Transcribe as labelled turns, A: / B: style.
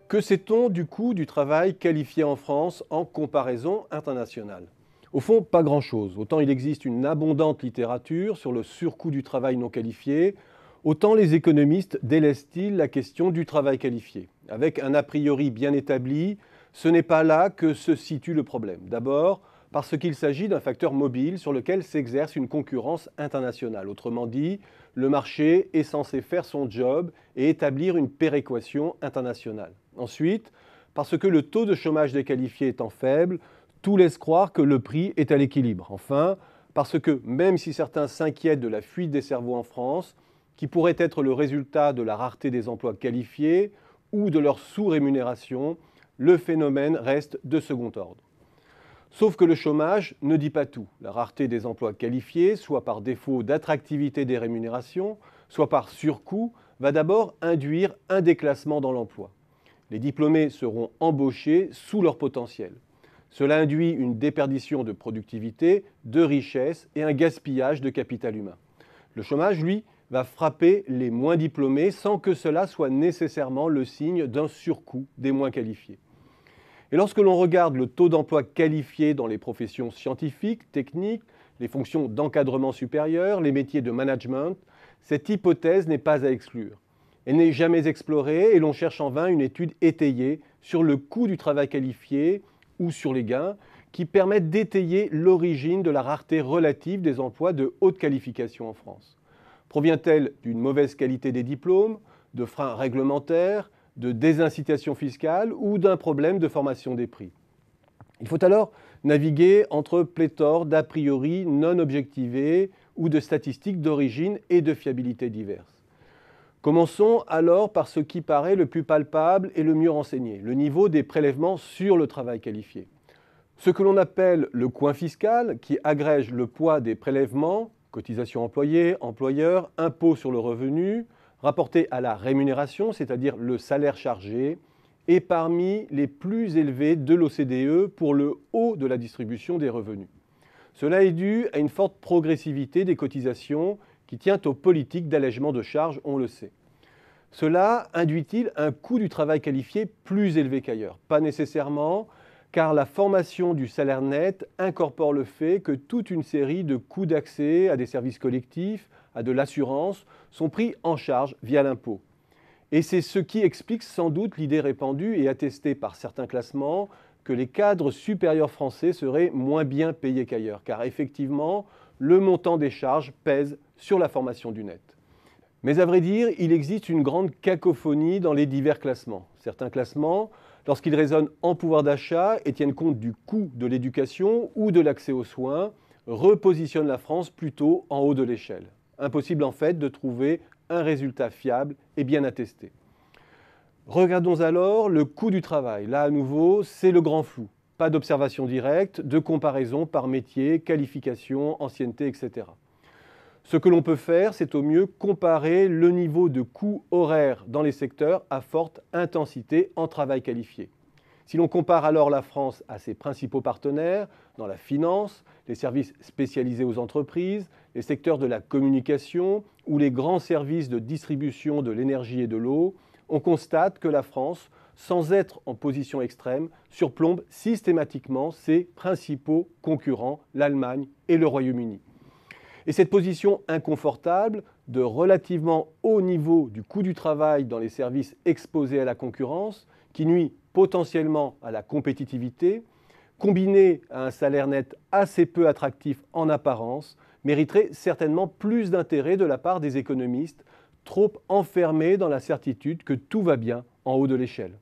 A: Que sait-on du coût du travail qualifié en France en comparaison internationale? Au fond, pas grand-chose. Autant il existe une abondante littérature sur le surcoût du travail non qualifié, autant les économistes délaissent-ils la question du travail qualifié. Avec un a priori bien établi, ce n'est pas là que se situe le problème. D'abord, parce qu'il s'agit d'un facteur mobile sur lequel s'exerce une concurrence internationale. Autrement dit, le marché est censé faire son job et établir une péréquation internationale. Ensuite, parce que le taux de chômage des qualifiés étant faible, tout laisse croire que le prix est à l'équilibre. Enfin, parce que même si certains s'inquiètent de la fuite des cerveaux en France, qui pourrait être le résultat de la rareté des emplois qualifiés ou de leur sous-rémunération, le phénomène reste de second ordre. Sauf que le chômage ne dit pas tout. La rareté des emplois qualifiés, soit par défaut d'attractivité des rémunérations, soit par surcoût, va d'abord induire un déclassement dans l'emploi. Les diplômés seront embauchés sous leur potentiel. Cela induit une déperdition de productivité, de richesse et un gaspillage de capital humain. Le chômage, lui, va frapper les moins diplômés sans que cela soit nécessairement le signe d'un surcoût des moins qualifiés. Et lorsque l'on regarde le taux d'emploi qualifié dans les professions scientifiques, techniques, les fonctions d'encadrement supérieur, les métiers de management, cette hypothèse n'est pas à exclure. Elle n'est jamais explorée et l'on cherche en vain une étude étayée sur le coût du travail qualifié ou sur les gains qui permettent d'étayer l'origine de la rareté relative des emplois de haute qualification en France. Provient-elle d'une mauvaise qualité des diplômes, de freins réglementaires, de désincitation fiscale ou d'un problème de formation des prix? Il faut alors naviguer entre pléthore d'a priori non objectivés ou de statistiques d'origine et de fiabilité diverses. Commençons alors par ce qui paraît le plus palpable et le mieux renseigné, le niveau des prélèvements sur le travail qualifié. Ce que l'on appelle le coin fiscal, qui agrège le poids des prélèvements, cotisations employées, employeurs, impôts sur le revenu, rapporté à la rémunération, c'est-à-dire le salaire chargé, est parmi les plus élevés de l'OCDE pour le haut de la distribution des revenus. Cela est dû à une forte progressivité des cotisations qui tient aux politiques d'allègement de charges, on le sait. Cela induit-il un coût du travail qualifié plus élevé qu'ailleurs? Pas nécessairement, car la formation du salaire net incorpore le fait que toute une série de coûts d'accès à des services collectifs, à de l'assurance, sont pris en charge via l'impôt. Et c'est ce qui explique sans doute l'idée répandue et attestée par certains classements que les cadres supérieurs français seraient moins bien payés qu'ailleurs, car effectivement, le montant des charges pèse sur la formation du net. Mais à vrai dire, il existe une grande cacophonie dans les divers classements. Certains classements, lorsqu'ils raisonnent en pouvoir d'achat et tiennent compte du coût de l'éducation ou de l'accès aux soins, repositionnent la France plutôt en haut de l'échelle. Impossible en fait de trouver un résultat fiable et bien attesté. Regardons alors le coût du travail. Là, à nouveau, c'est le grand flou. Pas d'observation directe, de comparaison par métier, qualification, ancienneté, etc. Ce que l'on peut faire, c'est au mieux comparer le niveau de coût horaire dans les secteurs à forte intensité en travail qualifié. Si l'on compare alors la France à ses principaux partenaires dans la finance, les services spécialisés aux entreprises, les secteurs de la communication ou les grands services de distribution de l'énergie et de l'eau, on constate que la France, sans être en position extrême, surplombe systématiquement ses principaux concurrents, l'Allemagne et le Royaume-Uni. Et cette position inconfortable de relativement haut niveau du coût du travail dans les services exposés à la concurrence, qui nuit potentiellement à la compétitivité, combinée à un salaire net assez peu attractif en apparence, mériterait certainement plus d'intérêt de la part des économistes, trop enfermés dans la certitude que tout va bien en haut de l'échelle.